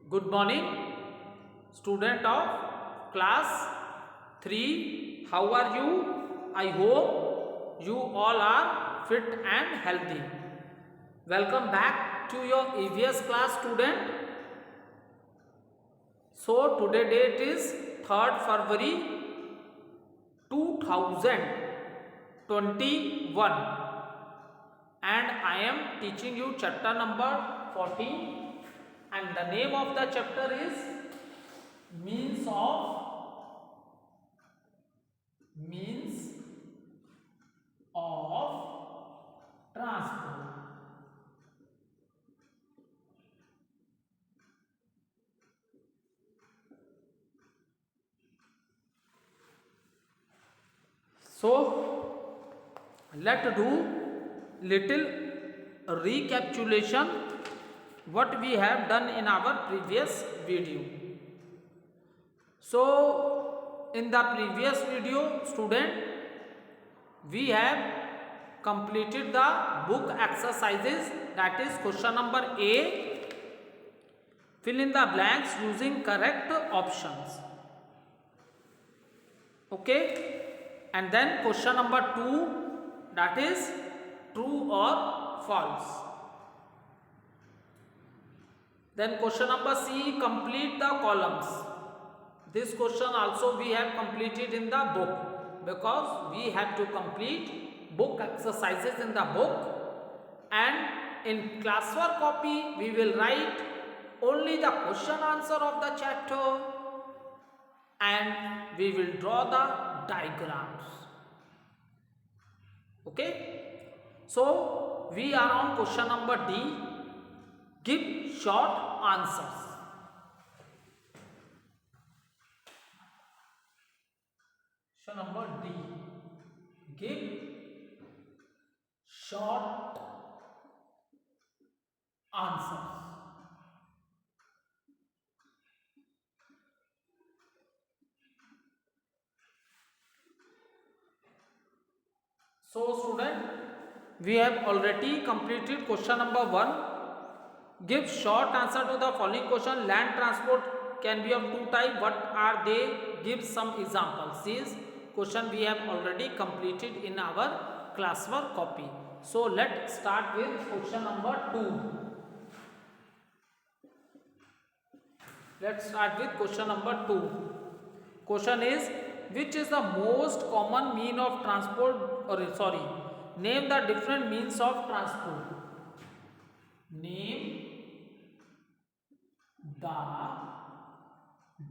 Good morning, student of class 3. How are you? I hope you all are fit and healthy. Welcome back to your EVS class, student. So today date is 3rd February 2021 and I am teaching you chapter number 14 and the name of the chapter is means of transport. So let's do little recapitulation what we have done in our previous video. So in the previous video, student, we have completed the book exercises, that is question number A, fill in the blanks using correct options. Okay, and then question number 2, that is true or false. Then question number C, complete the columns. This question also we have completed in the book because we have to complete book exercises in the book, and in classwork copy we will write only the question answer of the chapter and we will draw the diagrams. Okay, so we are on question number D, give short answers. Question number D, give short answers. So student, we have already completed question number 1. Give short answer to the following question. Land transport can be of two types. What are they? Give some examples. This question we have already completed in our classwork copy. So let's start with question number 2. Let's start with question number 2. Question is, which is the most common mean of transport, name the different means of transport. Name the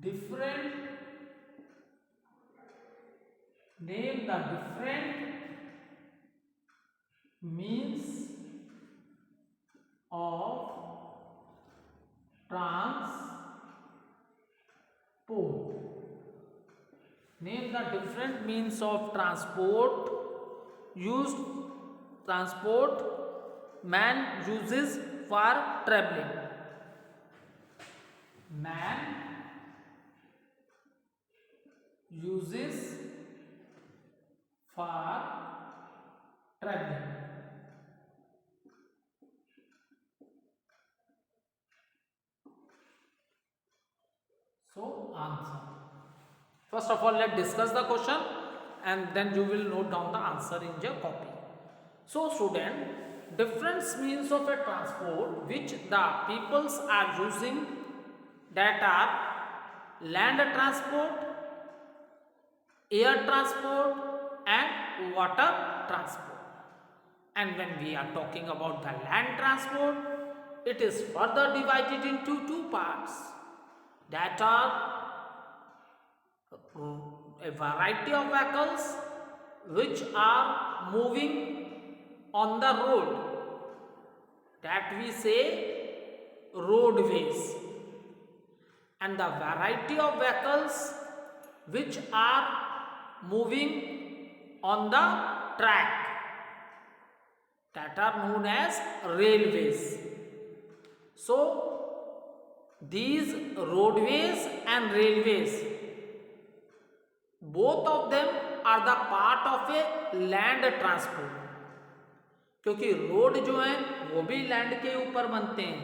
different means of transport. Name the different means of transport man uses for traveling. Man uses for traveling. So answer. First of all, let's discuss the question and then you will note down the answer in your copy. So student, different means of a transport which the peoples are using, that are land transport, air transport and water transport. And when we are talking about the land transport, it is further divided into two parts, that are a variety of vehicles which are moving on the road, that we say roadways, and the variety of vehicles which are moving on the track, that are known as railways. So these roadways and railways, both of them are the part of a land transport, क्योंकि road जो है वो भी land के ऊपर बनते हैं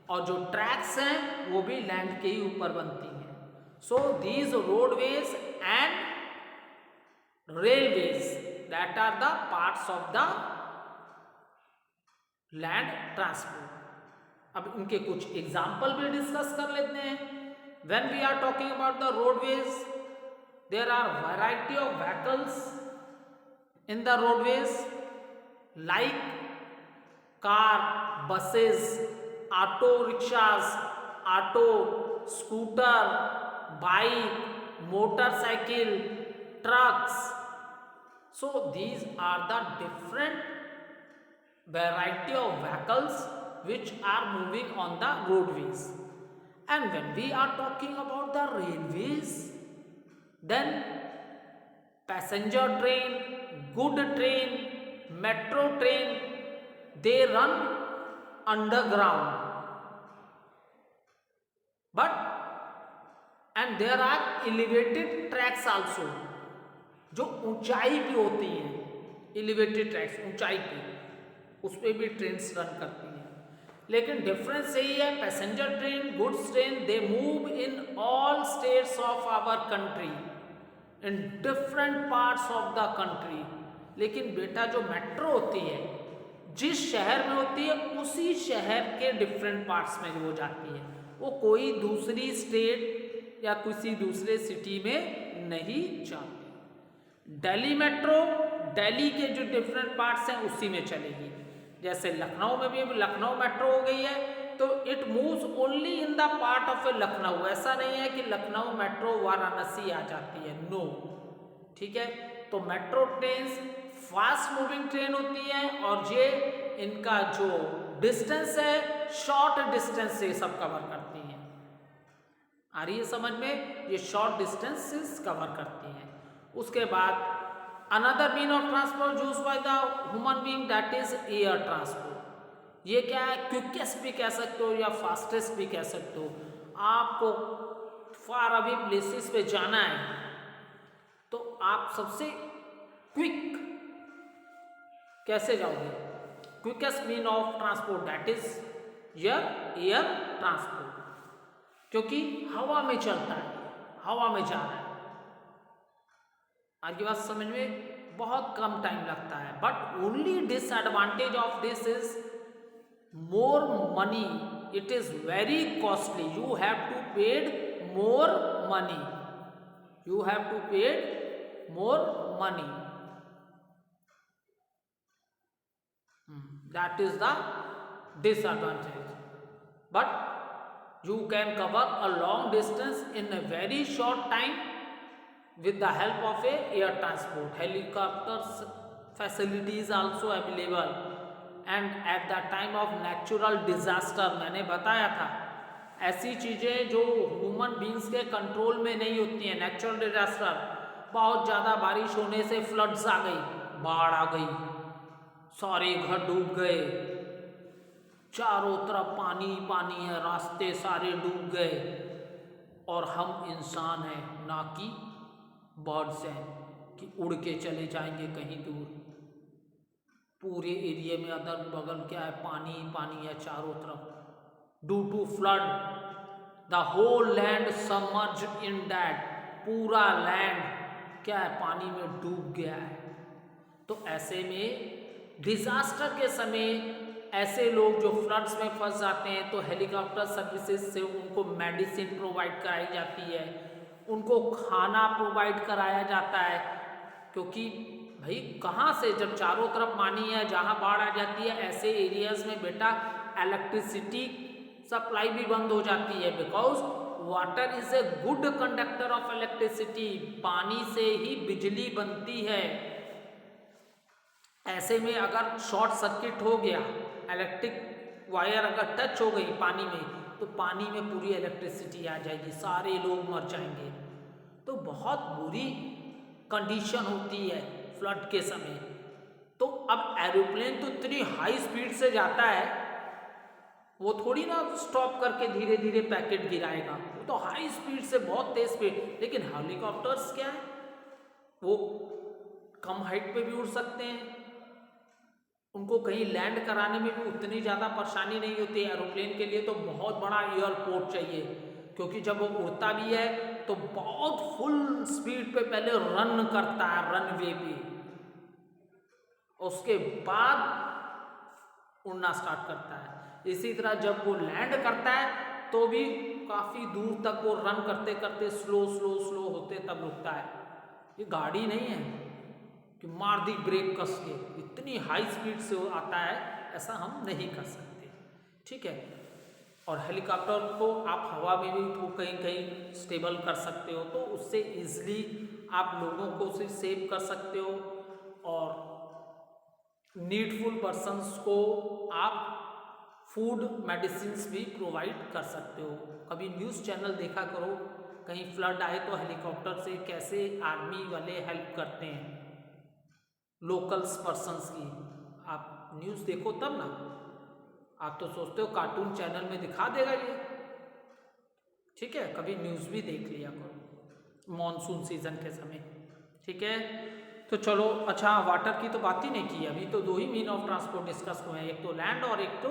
और जो ट्रैक्स हैं वो भी लैंड के ही ऊपर बनती हैं. So these roadways and railways that are the parts of the land transport. अब इनके कुछ एग्जाम्पल भी डिस्कस कर लेते हैं. When we are talking about the roadways, there are variety of vehicles in the roadways like car, buses, auto rickshaws, auto, scooter, bike, motorcycle, trucks. So these are the different variety of vehicles which are moving on the roadways. And when we are talking about the railways, then passenger train, good train, metro train, they run underground. But and there are elevated tracks also, जो ऊंचाई भी होती हैं. Elevated tracks ऊंचाई पे, उस पर भी ट्रेन्स रन करती हैं. लेकिन डिफरेंस यही है, passenger train, goods train, they move in all states of our country, in different parts of the country. लेकिन बेटा जो मेट्रो होती है, जिस शहर में होती है उसी शहर के डिफरेंट पार्ट्स में वो जाती है. वो कोई दूसरी स्टेट या किसी दूसरे सिटी में नहीं जाती. दिल्ली मेट्रो दिल्ली के जो डिफरेंट पार्ट्स हैं उसी में चलेगी. जैसे लखनऊ में भी अब लखनऊ मेट्रो हो गई है, तो it moves only in the part of a Lucknow. ऐसा नहीं है कि लखनऊ मेट्रो वाराणसी आ जाती है, नो. ठीक है, तो metro train fast moving train होती है और ये इनका जो डिस्टेंस है शॉर्ट डिस्टेंस से सब कवर करती हैं. आ रही है समझ में? ये शॉर्ट डिस्टेंसेस कवर करती हैं. उसके बाद another mean of transport use by the human being, that is air transport. ये क्या है? क्विकेस्ट भी कह सकते हो या फास्टेस्ट भी कह सकते हो. आपको फार अवे प्लेसेस पे जाना है तो आप सबसे क्विक कैसे जाओगे? Quickest mean of transport that is air transport, क्योंकि हवा में चलता है, हवा में जा रहा है. आज की बात समझ में बहुत कम टाइम लगता है. But only disadvantage of this is more money. It is very costly. You have to paid more money. You have to paid more money. That is the disadvantage. But you can cover a long distance in a very short time with the help of a air transport. Helicopters facilities also available. And at the time of natural disaster, मैंने बताया था ऐसी चीज़ें जो human beings के control में नहीं होती हैं. नेचुरल डिजास्टर, बहुत ज़्यादा बारिश होने से फ्लड्स आ गई, बाढ़ आ गई, सारे घर डूब गए, चारों तरफ पानी पानी है, रास्ते सारे डूब गए, और हम इंसान हैं ना कि बर्ड्स हैं कि उड़ के चले जाएंगे कहीं दूर. पूरे एरिया में अदर बगल क्या है? पानी पानी है चारों तरफ. Due to flood the whole land submerged in that. पूरा लैंड क्या है? पानी में डूब गया है. तो ऐसे में डिजास्टर के समय ऐसे लोग जो फ्लड्स में फंस जाते हैं तो हेलीकॉप्टर सर्विसेज से उनको मेडिसिन प्रोवाइड कराई जाती है, उनको खाना प्रोवाइड कराया जाता है. क्योंकि भाई कहाँ से, जब चारों तरफ पानी है, जहाँ बाढ़ आ जाती है ऐसे एरियाज में बेटा इलेक्ट्रिसिटी सप्लाई भी बंद हो जाती है. Because water is a good conductor of electricity. पानी से ही बिजली बनती है. ऐसे में अगर शॉर्ट सर्किट हो गया, इलेक्ट्रिक वायर अगर टच हो गई पानी में, तो पानी में पूरी इलेक्ट्रिसिटी आ जाएगी, सारे लोग मर जाएंगे. तो बहुत बुरी कंडीशन होती है फ्लड के समय. तो अब एरोप्लेन तो इतनी हाई स्पीड से जाता है, वो थोड़ी ना स्टॉप करके धीरे धीरे पैकेट गिराएगा, वो तो हाई स्पीड से, बहुत तेज स्पीड. लेकिन हेलीकॉप्टर्स क्या है, वो कम हाइट पे भी उड़ सकते हैं. उनको कहीं लैंड कराने में भी उतनी ज़्यादा परेशानी नहीं होती। एरोप्लेन के लिए तो बहुत बड़ा एयरपोर्ट चाहिए, क्योंकि जब वो उड़ता भी है तो बहुत फुल स्पीड पे पहले रन करता है रनवे पे, उसके बाद उड़ना स्टार्ट करता है। इसी तरह जब वो लैंड करता है तो भी काफ़ी दूर तक वो रन करते करते स्लो स्लो स्लो होते तब रुकता है। ये गाड़ी नहीं है कि मार दी ब्रेक कस के, इतनी हाई स्पीड से वो आता है, ऐसा हम नहीं कर सकते। ठीक है। और हेलीकॉप्टर को आप हवा में भी तो कहीं कहीं स्टेबल कर सकते हो, तो उससे इजीली आप लोगों को उसे सेव कर सकते हो और नीडफुल पर्सन्स को आप फूड मेडिसिन्स भी प्रोवाइड कर सकते हो। कभी न्यूज़ चैनल देखा करो, कहीं फ्लड आए तो हेलीकॉप्टर से कैसे आर्मी वाले हेल्प करते हैं लोकल्स पर्सन्स की। आप न्यूज़ देखो तब ना, आप तो सोचते हो कार्टून चैनल में दिखा देगा ये। ठीक है, कभी न्यूज़ भी देख लिया करो मॉनसून सीजन के समय। ठीक है, तो चलो अच्छा, वाटर की तो बात ही नहीं की, अभी तो दो ही मीन ऑफ ट्रांसपोर्ट डिस्कस हुए हैं, एक तो लैंड और एक तो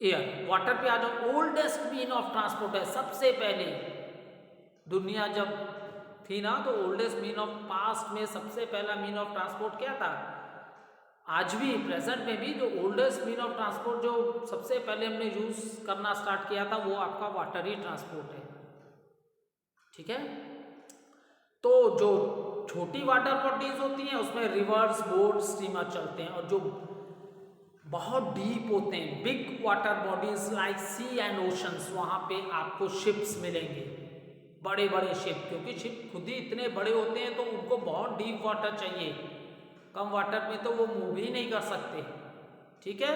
एयर। वाटर पे आ जाओ, ओल्डेस्ट मीन ऑफ ट्रांसपोर्ट है। सबसे पहले दुनिया जब थी ना, तो ओल्डेस्ट मीन ऑफ पास्ट में सबसे पहला मीन ऑफ ट्रांसपोर्ट क्या था? आज भी प्रेजेंट में भी जो ओल्डेस्ट मीन ऑफ ट्रांसपोर्ट जो सबसे पहले हमने यूज करना स्टार्ट किया था वो आपका वाटरी ट्रांसपोर्ट है। ठीक है, तो जो छोटी वाटर बॉडीज होती हैं उसमें रिवर्स, बोट, स्टीमर चलते हैं, और जो बहुत डीप होते हैं big water bodies like sea and oceans, वहाँ पे आपको शिप्स मिलेंगे, बड़े बड़े शिप, क्योंकि शिप खुद ही इतने बड़े होते हैं तो उनको बहुत डीप वाटर चाहिए, कम वाटर में तो वो मूव ही नहीं कर सकते। ठीक है,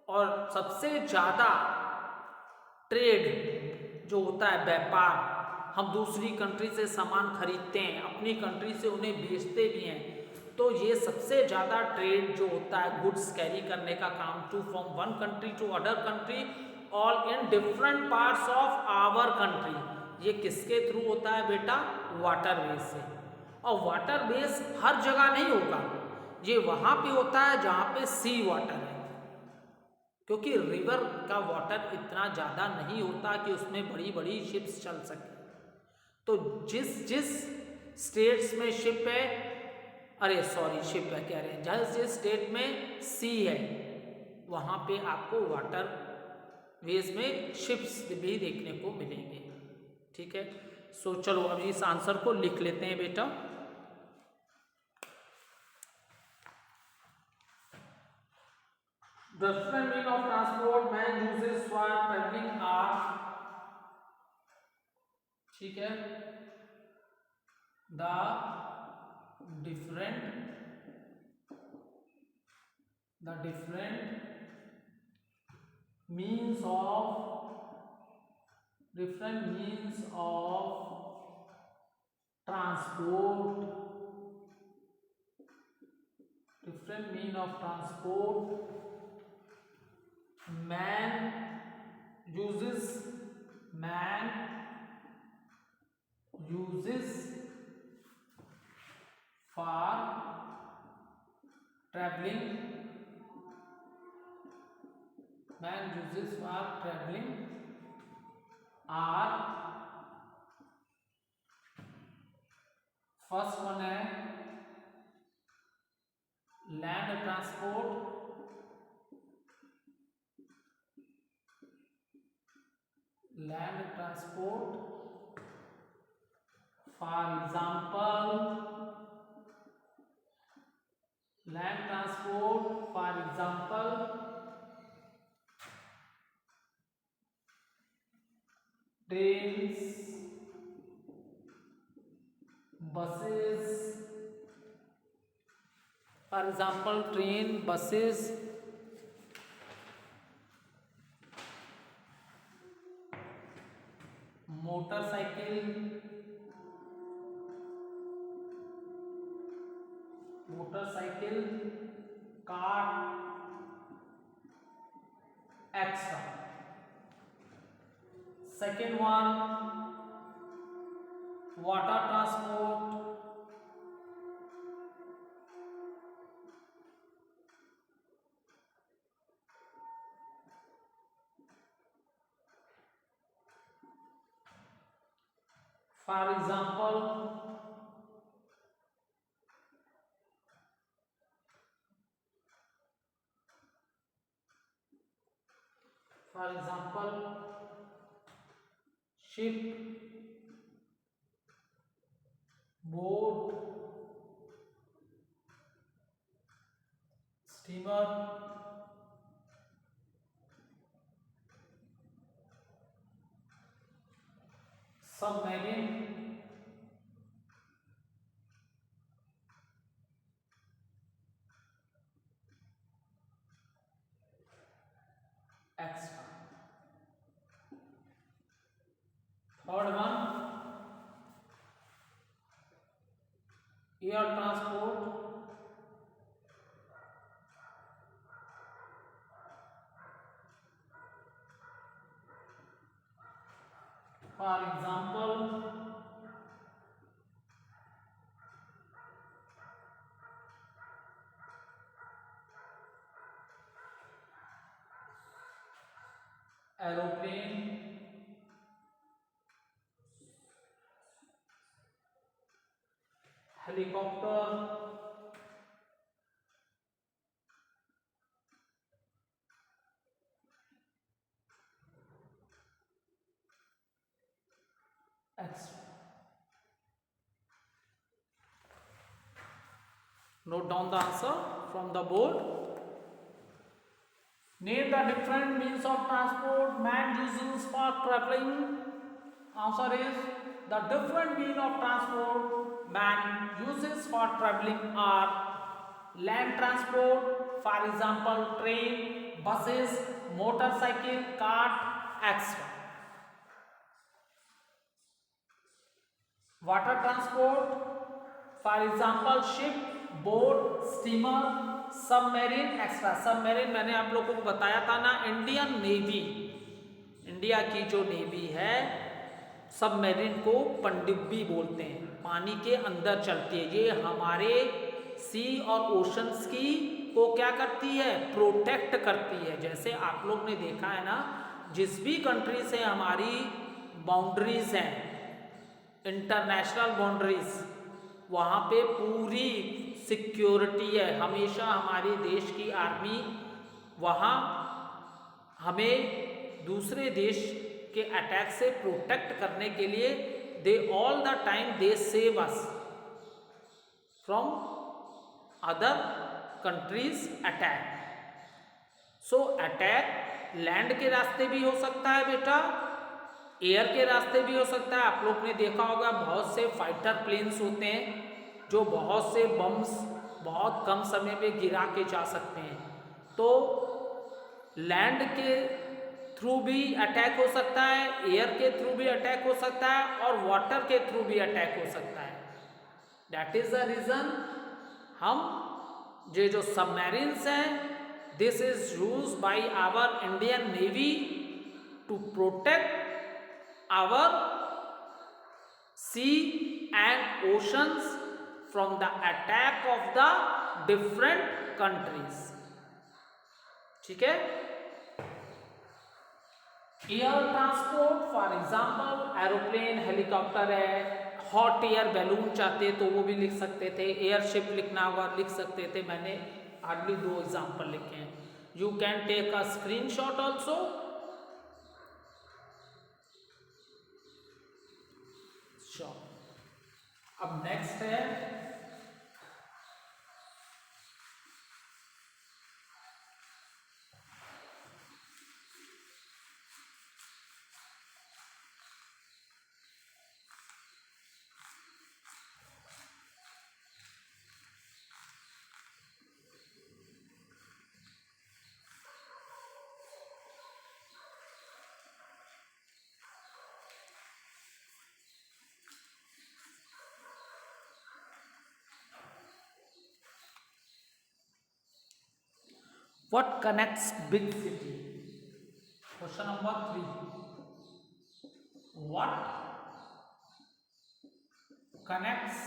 और सबसे ज़्यादा ट्रेड जो होता है, व्यापार, हम दूसरी कंट्री से सामान खरीदते हैं, अपनी कंट्री से उन्हें बेचते भी हैं, तो ये सबसे ज़्यादा ट्रेड जो होता है गुड्स कैरी करने का काम, to from one country to other country all in different parts of our country, ये किसके थ्रू होता है बेटा? वाटर वेज से। और वाटर बेस हर जगह नहीं होगा, ये वहाँ पे होता है जहाँ पे सी वाटर है, क्योंकि रिवर का वाटर इतना ज़्यादा नहीं होता कि उसमें बड़ी बड़ी शिप्स चल सके। तो जिस जिस स्टेट्स में शिप है, अरे सॉरी शिप है कह रहे हैं, जिस जिस स्टेट में सी है वहाँ पे आपको वाटर वेज में शिप्स भी देखने को मिलेंगे। ठीक है, सो चलो अब इस आंसर को लिख लेते हैं बेटा। Different mean of transport man uses for traveling are, ठीक है, the different means of transport, different mean of transport man uses for traveling, are, first one है land transport, for example trains, buses, for example train, buses, motorcycle, car, etc. Second one, water transport, For example, ship, boat, steamer, submarine, extra. Third one, air transport, for example, aeroplane, helicopter, extra. Note down the answer from the board. Name the different means of transport man uses for traveling. Answer is the different means of transport man uses for traveling are land transport, for example train, buses, motorcycle, cart, etc. Water transport, for example ship, boat, steamer, submarine extra. Submarine मैंने आप लोगों को बताया था ना, Indian navy, India की जो navy है सबमरीन को पनडुब्बी बोलते हैं, पानी के अंदर चलती है. ये हमारे सी और ओशंस की को क्या करती है, प्रोटेक्ट करती है. जैसे आप लोग ने देखा है ना, जिस भी कंट्री से हमारी बाउंड्रीज हैं, इंटरनेशनल बाउंड्रीज, वहाँ पे पूरी सिक्योरिटी है. हमेशा हमारे देश की आर्मी वहाँ हमें दूसरे देश के अटैक से प्रोटेक्ट करने के लिए they all the time they save us from other countries attack. So attack land के रास्ते भी हो सकता है बेटा, एयर के रास्ते भी हो सकता है. आप लोग ने देखा होगा बहुत से फाइटर प्लेन्स होते हैं जो बहुत से बम्स बहुत कम समय में गिरा के जा सकते हैं. तो लैंड के थ्रू भी अटैक हो सकता है, एयर के थ्रू भी अटैक हो सकता है और वाटर के थ्रू भी अटैक हो सकता है. दैट इज द रीजन हम ये जो सबमरीन्स हैं, this is use by our Indian navy to protect our sea and oceans from the attack of the different countries. ठीक है. Air transport for example aeroplane, helicopter है. Hot air balloon चाहते तो वो भी लिख सकते थे, एयरशिप लिखना होगा लिख सकते थे. मैंने हार्डली 2 एग्जाम्पल लिखे हैं. You can take a screenshot also. अब नेक्स्ट है what connects big city. Question number 3. What connects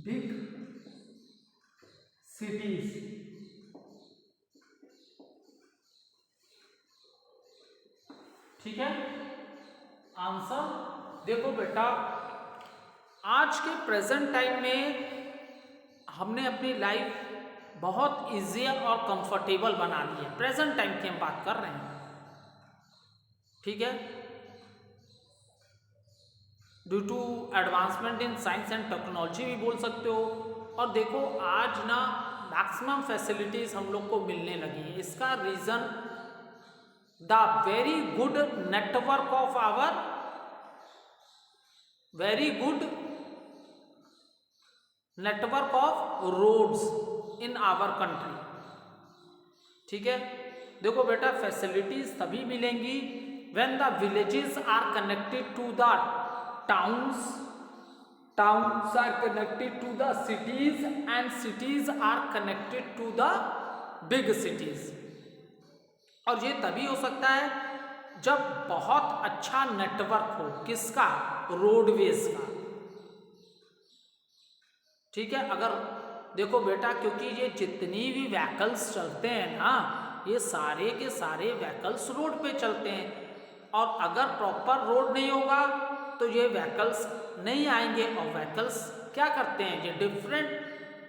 big cities? ठीक है। आंसर देखो बेटा, आज के प्रेजेंट टाइम में हमने अपनी लाइफ बहुत इजियर और कंफर्टेबल बना ली है। प्रेजेंट टाइम की हम बात कर रहे हैं, ठीक है। Due to advancement in science and technology भी बोल सकते हो। और देखो आज ना मैक्सिमम फैसिलिटीज हम लोग को मिलने लगी है। इसका reason the very good network of our very good network of roads in our country, ठीक है। देखो बेटा, फैसिलिटीज तभी मिलेंगी when the villages are connected to the towns, towns are connected to the cities and cities are connected to the big cities. और ये तभी हो सकता है जब बहुत अच्छा नेटवर्क हो, किसका? रोडवेज का, ठीक है। अगर देखो बेटा, क्योंकि ये जितनी भी व्हीकल्स चलते हैं ना, ये सारे के सारे व्हीकल्स रोड पे चलते हैं, और अगर प्रॉपर रोड नहीं होगा तो ये व्हीकल्स नहीं आएंगे। और व्हीकल्स क्या करते हैं? ये डिफरेंट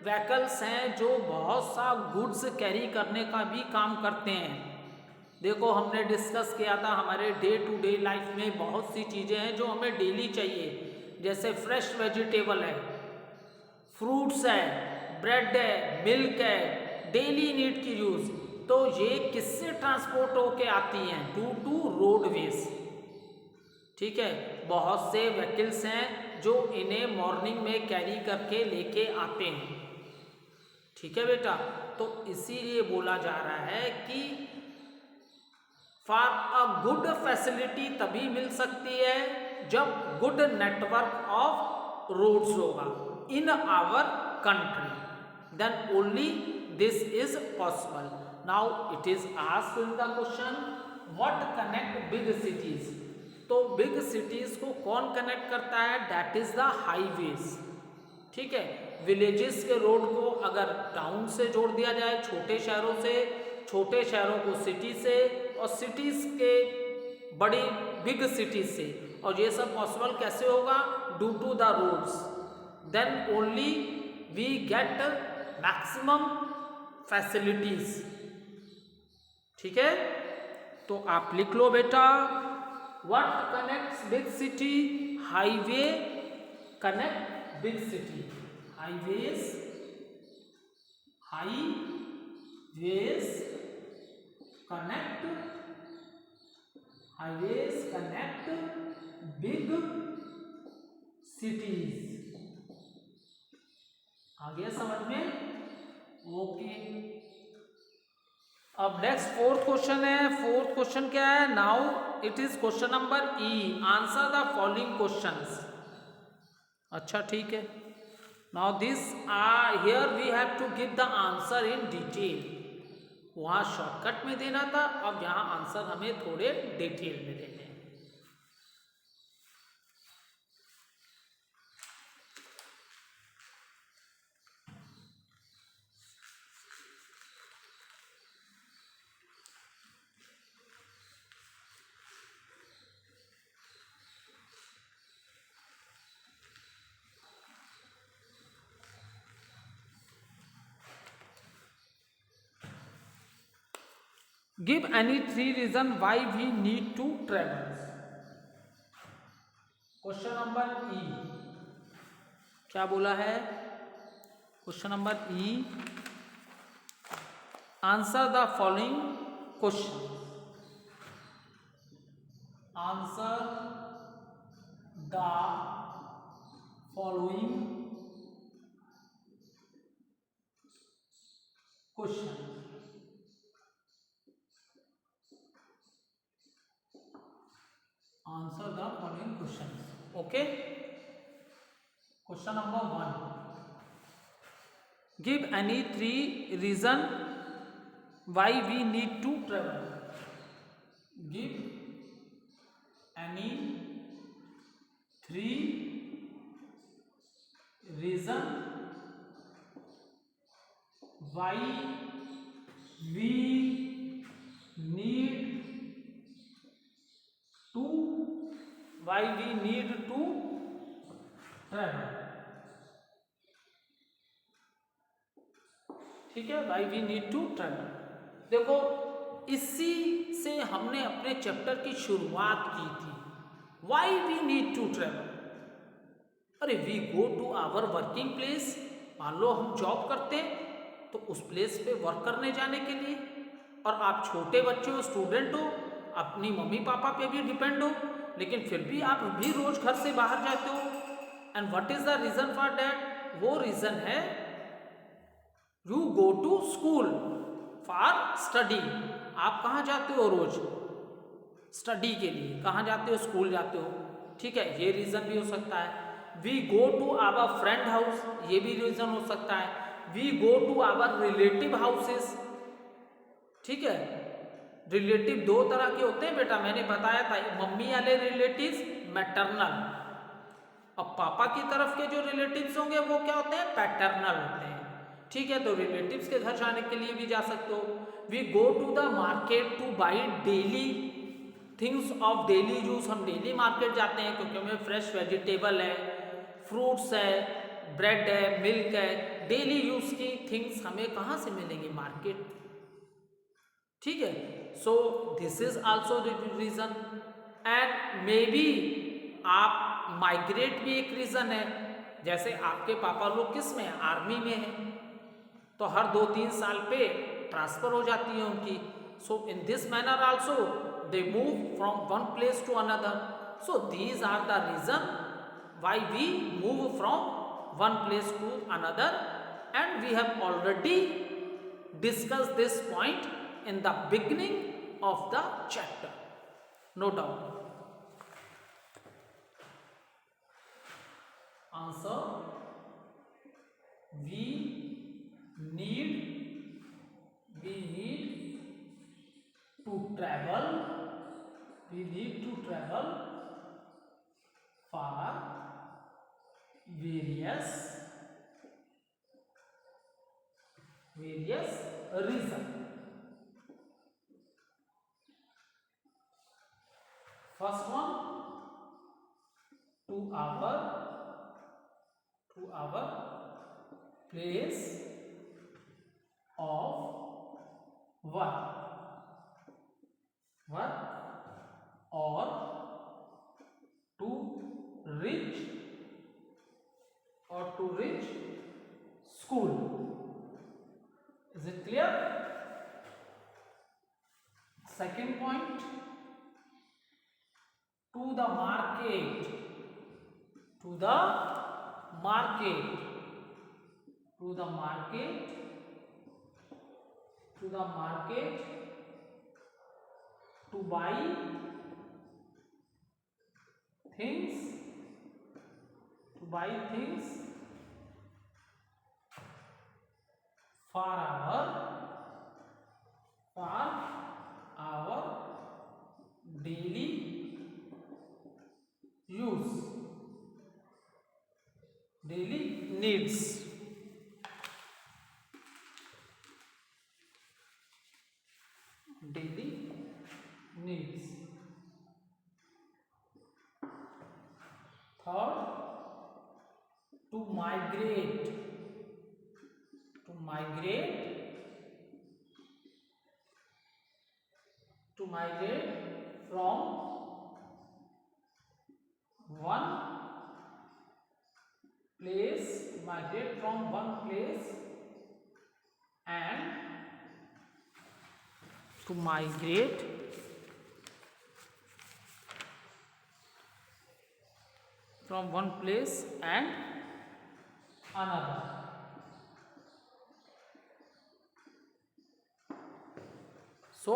व्हीकल्स हैं जो बहुत सा गुड्स कैरी करने का भी काम करते हैं। देखो हमने डिस्कस किया था, हमारे डे टू डे लाइफ में बहुत सी चीज़ें हैं जो हमें डेली चाहिए, जैसे फ्रेश वेजिटेबल है, फ्रूट्स है, ब्रेड है, मिल्क है, डेली नीड की यूज। तो ये किससे ट्रांसपोर्ट होके आती हैं? ड्यू टू रोडवेज, ठीक है। बहुत से व्हीकल्स हैं जो इन्हें मॉर्निंग में कैरी करके लेके आते हैं, ठीक है बेटा। तो इसीलिए बोला जा रहा है कि फॉर अ गुड फैसिलिटी तभी मिल सकती है जब गुड नेटवर्क ऑफ रोड्स होगा in our country, then only this is possible. Now it is asked in the question, what connect big cities? तो बिग सिटीज को कौन कनेक्ट करता है? दैट इज द हाईवेज, ठीक है। विलेजेस के road को अगर टाउन से जोड़ दिया जाए, छोटे शहरों से, छोटे शहरों को सिटी से, और सिटीज के बड़ी बिग सिटीज से। और ये सब पॉसिबल कैसे होगा? Due to the roads, then only we get maximum facilities, ठीक है। तो आप लिख लो बेटा, what connects big city? Highway connect big city, highways, highways connect, highways connect big cities. आ गया समझ में? ओके। अब नेक्स्ट फोर्थ क्वेश्चन है। फोर्थ क्वेश्चन क्या है? Now it is question number E, answer the following questions. अच्छा ठीक है। Now this here we have to give the answer in detail. वहां शॉर्टकट में देना था, अब यहाँ आंसर हमें थोड़े डिटेल में देने हैं। Give any three reason why we need to travel. Question number ई क्या बोला है? Question number E, answer the following question, answer the following question. Answer the following questions. Okay. Question number 1. Give any three reason why we need to travel. Give any three reason why we need why we need to travel, ठीक है, why we need to travel. देखो इसी से हमने अपने chapter की शुरुआत की थी, why we need to travel. अरे we go to our working place, मान लो हम जॉब करते हैं तो उस प्लेस पे वर्क करने जाने के लिए, और आप छोटे बच्चे हो, स्टूडेंट हो, अपनी मम्मी पापा पे भी डिपेंड हो, लेकिन फिर भी आप भी रोज घर से बाहर जाते हो। And what is the reason for that? वो रीजन है you go to school for study. आप कहाँ जाते हो रोज? स्टडी के लिए। कहाँ जाते हो? स्कूल जाते हो, ठीक है, ये रीजन भी हो सकता है। We go to our friend house, ये भी रीजन हो सकता है। We go to our relative houses, ठीक है। रिलेटिव दो तरह के होते हैं बेटा, मैंने बताया था, मम्मी वाले रिलेटिव्स मैटरनल, अब पापा की तरफ के जो रिलेटिव्स होंगे वो क्या होते हैं? पैटर्नल होते हैं, ठीक है। तो रिलेटिव्स के घर जाने के लिए भी जा सकते हो। We go to the market to buy daily things of daily use, हम डेली मार्केट जाते हैं क्योंकि हमें फ्रेश वेजिटेबल है, फ्रूट्स है, ब्रेड है, मिल्क है, डेली यूज की थिंग्स हमें कहाँ से मिलेंगी? मार्केट, ठीक है। So this is also the reason. And maybe आप माइग्रेट भी एक रीजन है, जैसे आपके पापा लोग किस में? आर्मी में हैं, तो हर 2-3 साल पे ट्रांसफर हो जाती है उनकी। So in this manner also they move from one place to another. So these are the reason why we move from one place to another, and we have already discuss this point in the beginning of the chapter, no doubt. Answer: we need to travel, we need to travel for various reasons. First one, to our place of work or to reach school. Is it clear? Second point, to the market, to the market, to the market, to the market to buy things, to buy things for our daily use, daily needs. Daily needs. Third, to migrate, to migrate, to migrate from one place, migrate from one place and to migrate from one place and another. So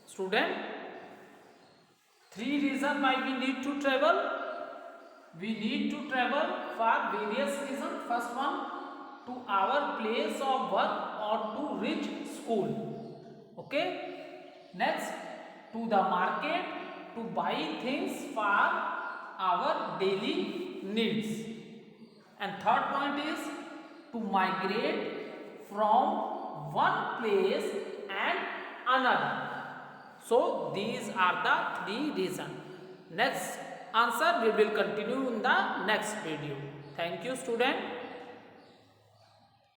student, 3 reasons why we need to travel. We need to travel for various reasons. First one, to our place of work or to reach school. Okay. Next, to the market to buy things for our daily needs. And third point is to migrate from one place and another. So these are the 3 reasons. Next answer we will continue in the next video. Thank you student.